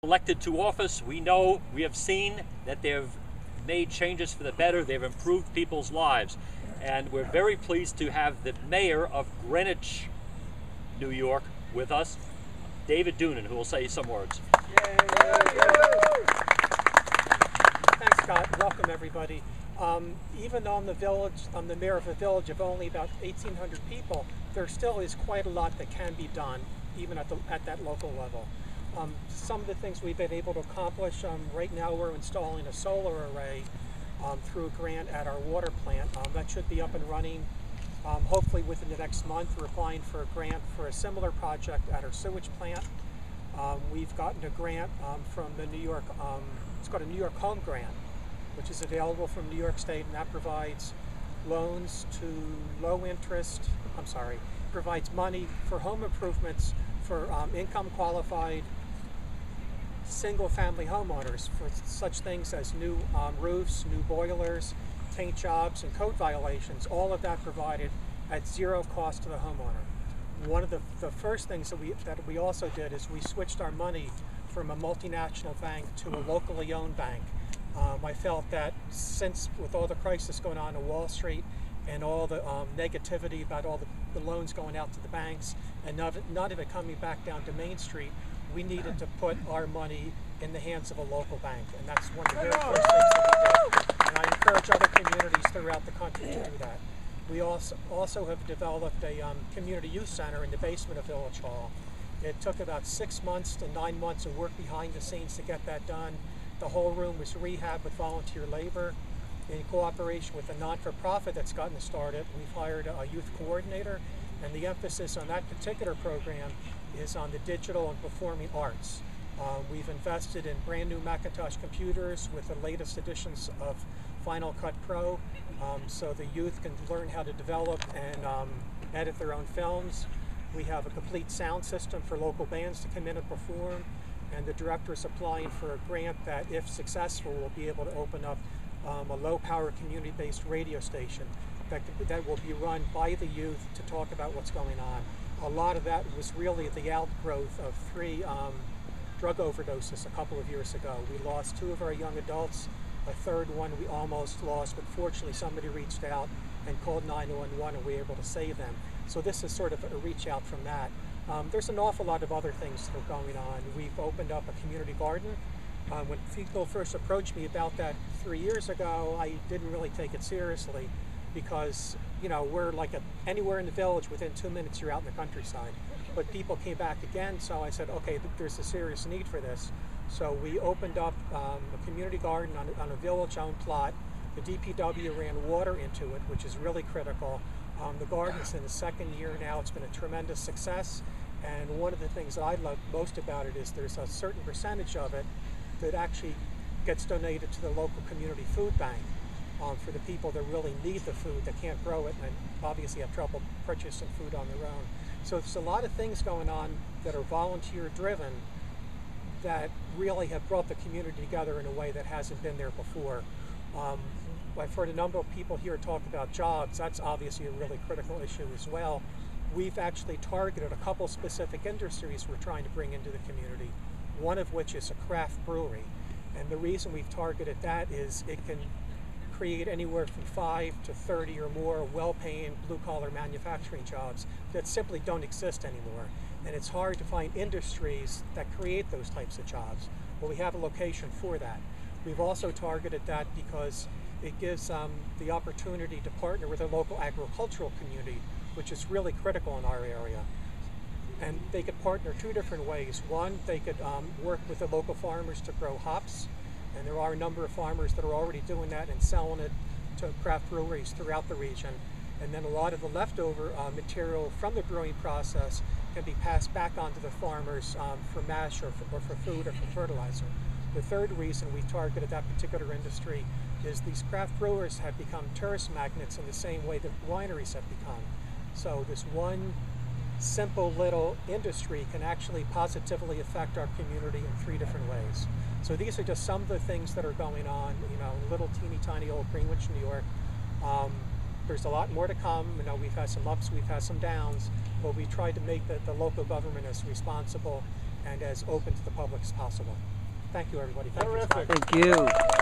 Elected to office, we know, we have seen that they've made changes for the better. They've improved people's lives. And we're very pleased to have the mayor of Greenwich, New York, with us, David Doonan, who will say some words. Thanks, Scott. Welcome, everybody. Even though I'm the mayor of a village of only about 1,800 people, there still is quite a lot that can be done, even at that local level. Some of the things we've been able to accomplish, right now we're installing a solar array through a grant at our water plant. That should be up and running hopefully within the next month. We're applying for a grant for a similar project at our sewage plant. We've gotten a grant from the New York, it's called a New York Home Grant, which is available from New York State, and that provides loans to low interest, provides money for home improvements for income qualified single-family homeowners for such things as new roofs, new boilers, paint jobs, and code violations. All of that provided at zero cost to the homeowner. One of the first things that we also did is we switched our money from a multinational bank to a locally owned bank. I felt that since with all the crisis going on in Wall Street and all the negativity about all the loans going out to the banks and none of it coming back down to Main Street, we needed to put our money in the hands of a local bank, and that's one of the very first things that we did. And I encourage other communities throughout the country to do that. We also have developed a community youth center in the basement of Village Hall. It took about 6 months to 9 months of work behind the scenes to get that done. The whole room was rehabbed with volunteer labor. In cooperation with a non-for-profit that's gotten started, we've hired a youth coordinator, and the emphasis on that particular program is on the digital and performing arts. We've invested in brand new Macintosh computers with the latest editions of Final Cut Pro, so the youth can learn how to develop and edit their own films. We have a complete sound system for local bands to come in and perform, and the director is applying for a grant that, if successful, will be able to open up a low-power community-based radio station that will be run by the youth to talk about what's going on. A lot of that was really the outgrowth of 3 drug overdoses a couple of years ago. We lost 2 of our young adults. A third one we almost lost, but fortunately somebody reached out and called 911 and we were able to save them. So this is sort of a reach out from that. There's an awful lot of other things that are going on. We've opened up a community garden. When people first approached me about that 3 years ago, I didn't really take it seriously because, you know, we're like anywhere in the village, within 2 minutes you're out in the countryside. But people came back again, so I said, okay, there's a serious need for this. So we opened up a community garden on a village-owned plot. The DPW ran water into it, which is really critical. The garden's in the 2nd year now. It's been a tremendous success. And one of the things that I love most about it is there's a certain percentage of it that actually gets donated to the local community food bank for the people that really need the food, that can't grow it and obviously have trouble purchasing food on their own. So there's a lot of things going on that are volunteer driven that really have brought the community together in a way that hasn't been there before. I've heard a number of people here talk about jobs. That's obviously a really critical issue as well. We've actually targeted a couple specific industries we're trying to bring into the community, one of which is a craft brewery. And the reason we've targeted that is it can create anywhere from 5 to 30 or more well-paying blue-collar manufacturing jobs that simply don't exist anymore. And it's hard to find industries that create those types of jobs. Well, we have a location for that. We've also targeted that because it gives the opportunity to partner with a local agricultural community, which is really critical in our area. And they could partner 2 different ways. One, they could work with the local farmers to grow hops, and there are a number of farmers that are already doing that and selling it to craft breweries throughout the region. And then a lot of the leftover material from the brewing process can be passed back onto the farmers for mash or for food or for fertilizer. The third reason we targeted that particular industry is these craft brewers have become tourist magnets in the same way that wineries have become. So this one simple little industry can actually positively affect our community in 3 different ways. So these are just some of the things that are going on, you know, in little teeny tiny old Greenwich, New York. There's a lot more to come. You know, we've had some ups, we've had some downs, but we tried to make the local government as responsible and as open to the public as possible. Thank you, everybody. Thank you, Scott. Thank you.